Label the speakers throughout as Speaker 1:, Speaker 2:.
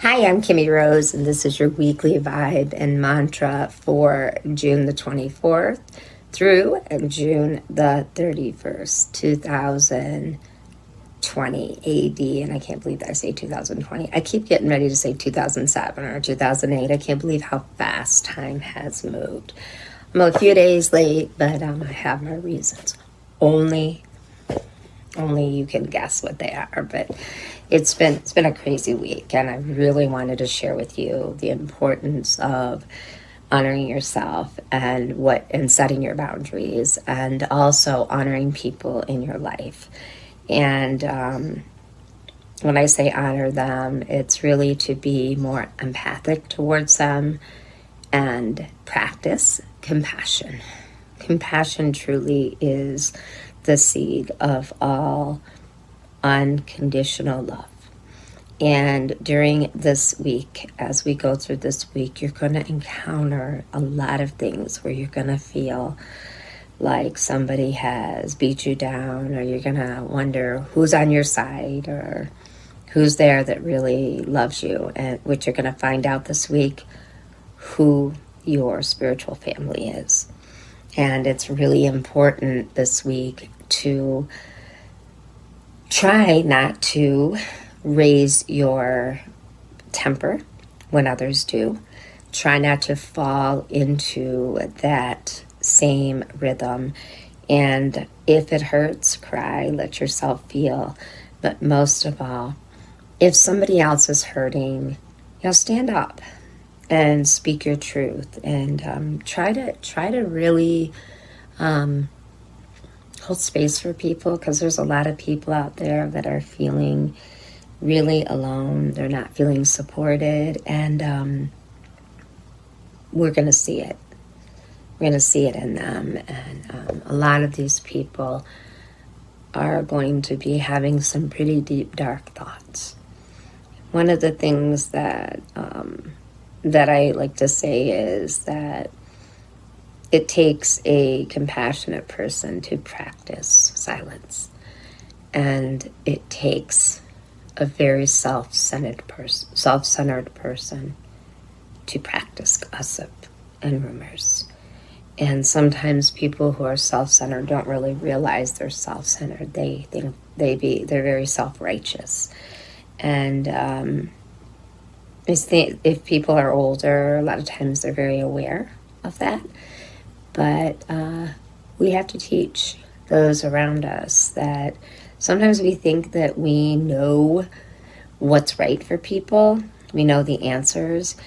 Speaker 1: Hi, I'm Kimmie Rose, and this is your weekly vibe and mantra for June the 24th through June the 31st, 2020 AD. And I can't believe that I say 2020. I keep getting ready to say 2007 or 2008. I can't believe how fast time has moved. I'm a few days late, but I have my reasons. Only you can guess what they are, but it's been a crazy week, and I really wanted to share with you the importance of honoring yourself and setting your boundaries, and also honoring people in your life. And when I say honor them, it's really to be more empathic towards them and practice compassion. Compassion truly is the seed of all unconditional love. And during this week, as we go through this week, you're going to encounter a lot of things where you're going to feel like somebody has beat you down, or you're going to wonder who's on your side or who's there that really loves you, and which you're going to find out this week who your spiritual family is. And it's really important this week to try not to raise your temper when others do. Try not to fall into that same rhythm. And if it hurts, cry, let yourself feel. But most of all, if somebody else is hurting, stand up and speak your truth, and try to really hold space for people, because there's a lot of people out there that are feeling really alone. They're not feeling supported, and we're going to see it. We're going to see it in them, and a lot of these people are going to be having some pretty deep, dark thoughts. One of the things that I like to say is that it takes a compassionate person to practice silence, and it takes a very self-centered person to practice gossip and rumors. And sometimes people who are self-centered don't really realize they're self-centered. They think they're very self-righteous. And if people are older, a lot of times they're very aware of that. But we have to teach those around us that sometimes we think that we know what's right for people. We know the answers.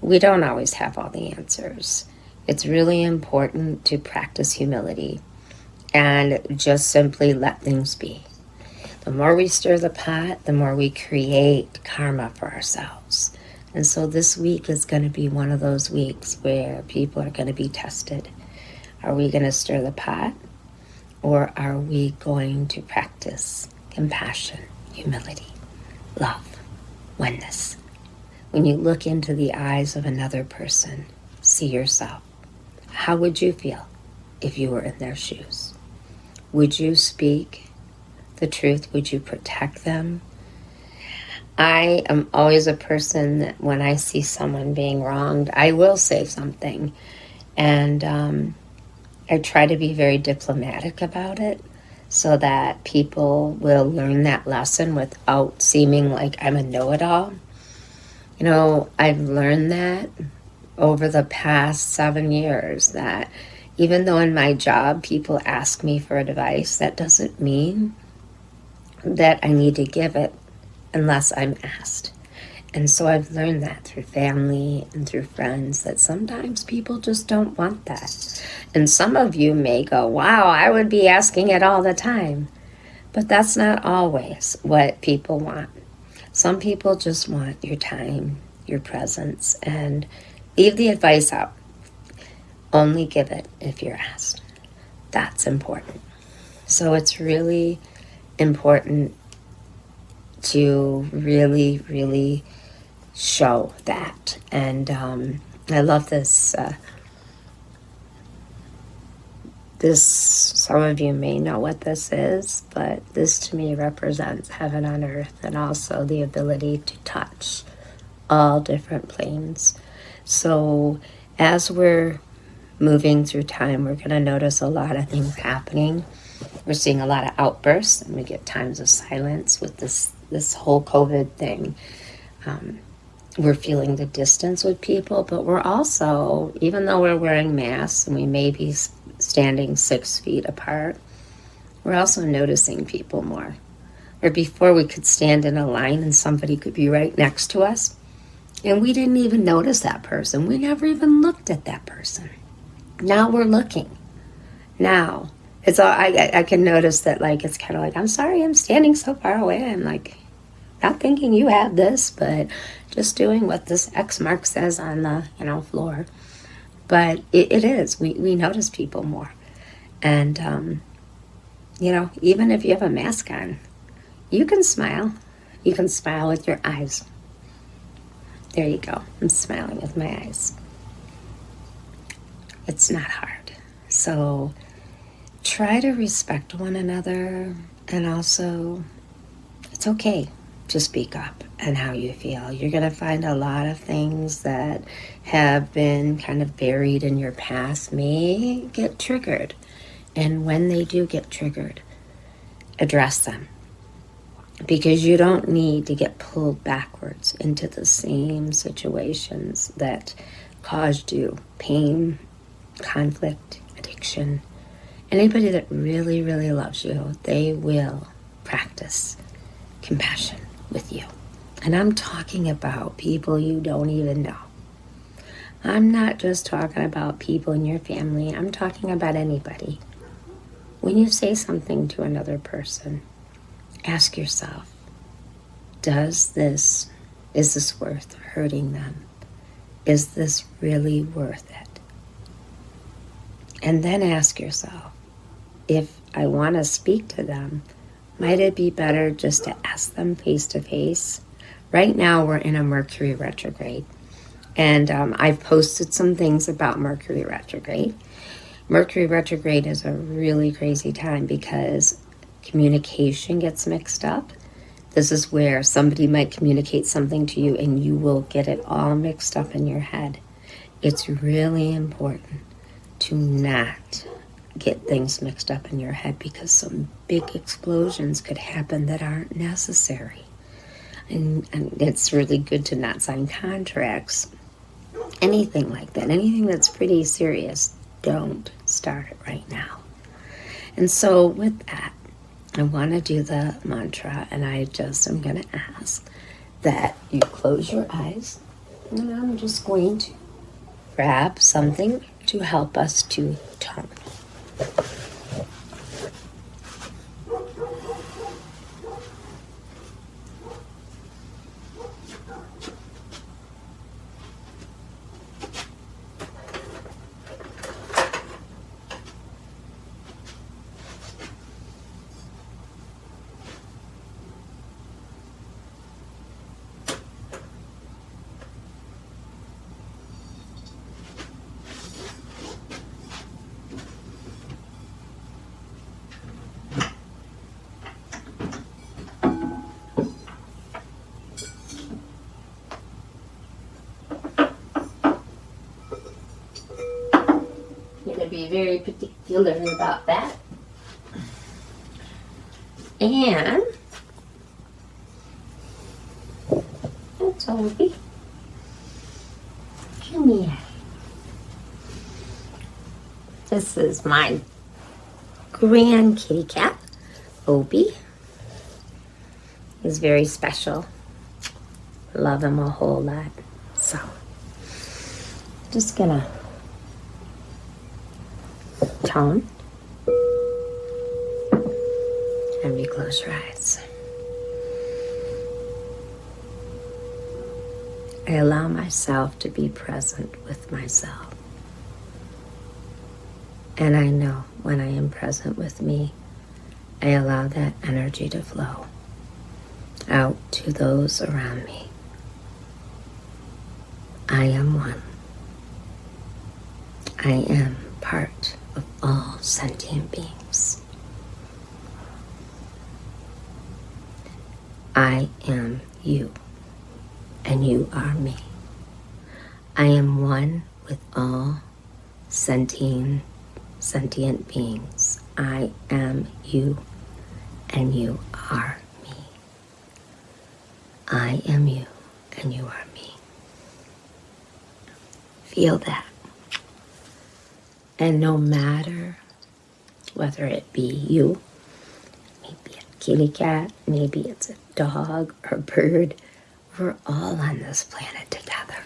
Speaker 1: We don't always have all the answers. It's really important to practice humility and just simply let things be. The more we stir the pot, the more we create karma for ourselves. And so this week is going to be one of those weeks where people are going to be tested. Are we going to stir the pot, or are we going to practice compassion, humility, love, oneness? When you look into the eyes of another person, see yourself. How would you feel if you were in their shoes? Would you speak the truth? Would you protect them? I am always a person that when I see someone being wronged, I will say something. And I try to be very diplomatic about it so that people will learn that lesson without seeming like I'm a know-it-all. I've learned that over the past 7 years, that even though in my job people ask me for advice, that doesn't mean that I need to give it unless I'm asked. And so I've learned that through family and through friends, that sometimes people just don't want that. And some of you may go, wow, I would be asking it all the time. But that's not always what people want. Some people just want your time, your presence, and leave the advice out. Only give it if you're asked. That's important. So it's really important to really, really show that. And I love this. Some of you may know what this is, but this to me represents heaven on earth, and also the ability to touch all different planes. So as we're moving through time, we're going to notice a lot of things happening. We're seeing a lot of outbursts, and we get times of silence with this whole COVID thing. We're feeling the distance with people, but we're also, even though we're wearing masks and we may be standing 6 feet apart, we're also noticing people more. Or before, we could stand in a line and somebody could be right next to us, and we didn't even notice that person. We never even looked at that person. Now we're looking. Now it's all I can notice that, like, it's kind of like, I'm sorry, I'm standing so far away. I'm like, not thinking you have this, but just doing what this X mark says on the floor. But it is. We notice people more, and even if you have a mask on, you can smile. You can smile with your eyes. There you go. I'm smiling with my eyes. It's not hard. So try to respect one another, and also it's okay to speak up and how you feel. You're going to find a lot of things that have been kind of buried in your past may get triggered. And when they do get triggered, address them. Because you don't need to get pulled backwards into the same situations that caused you pain, conflict, addiction. Anybody that really, really loves you, they will practice compassion with you. And I'm talking about people you don't even know. I'm not just talking about people in your family. I'm talking about anybody. When you say something to another person, ask yourself, is this worth hurting them? Is this really worth it? And then ask yourself, if I want to speak to them, might it be better just to ask them face to face? Right now we're in a Mercury retrograde. And I've posted some things about Mercury retrograde. Mercury retrograde is a really crazy time because communication gets mixed up. This is where somebody might communicate something to you and you will get it all mixed up in your head. It's really important to not get things mixed up in your head, because some big explosions could happen that aren't necessary. And it's really good to not sign contracts. Anything like that, anything that's pretty serious, don't start it right now. And so with that, I want to do the mantra, and I just am going to ask that you close your eyes, and I'm just going to grab something to help us to tone. Be very particular about that. And that's all we Kimmie. This is my grand kitty cat, Opie. He's very special. Love him a whole lot. So, just gonna tone, and you close your eyes. I allow myself to be present with myself. And I know when I am present with me, I allow that energy to flow out to those around me. I am one. I am part of all sentient beings. I am you. and you are me. I am one with all sentient beings. I am you, and you are me. I am you, and you are me. Feel that. And no matter whether it be you, maybe a kitty cat, maybe it's a dog or a bird, we're all on this planet together.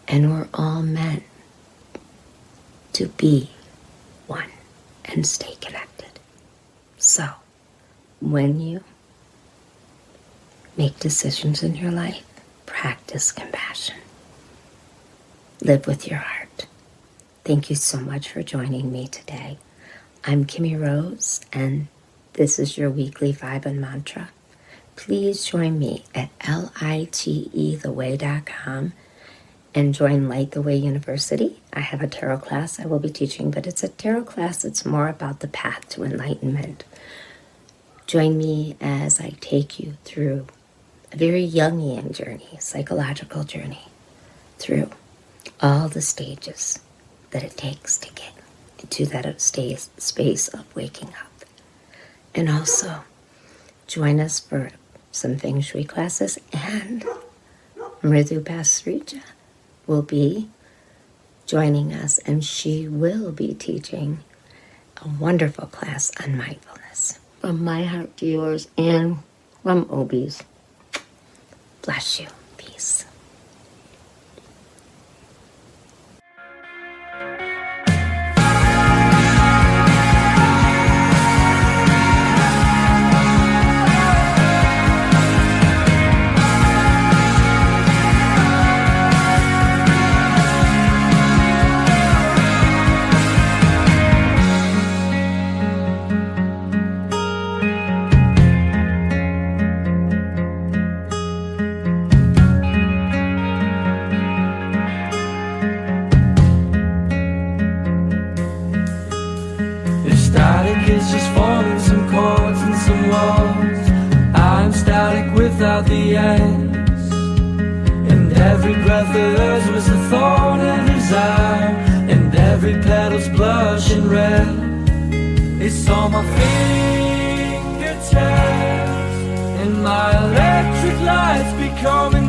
Speaker 1: And we're all meant to be one and stay connected. So, when you make decisions in your life, practice compassion. Live with your heart. Thank you so much for joining me today. I'm Kimmie Rose, and this is your weekly vibe and mantra. Please join me at litetheway.com and join Light the Way University. I have a tarot class I will be teaching, but it's a tarot class that's more about the path to enlightenment. Join me as I take you through a very Jungian journey, psychological journey, through all the stages that it takes to get into that space of waking up. And also, join us for some Feng Shui classes, and Mridu Pasrija will be joining us, and she will be teaching a wonderful class on mindfulness. From my heart to yours, and from Obi's. Bless you. Peace.
Speaker 2: It's just forming some chords and some walls. I'm static without the ends, and every breath of hers was a thorn in his eye, and every petal's blushing red. It's on my fingertips, and my electric lights becoming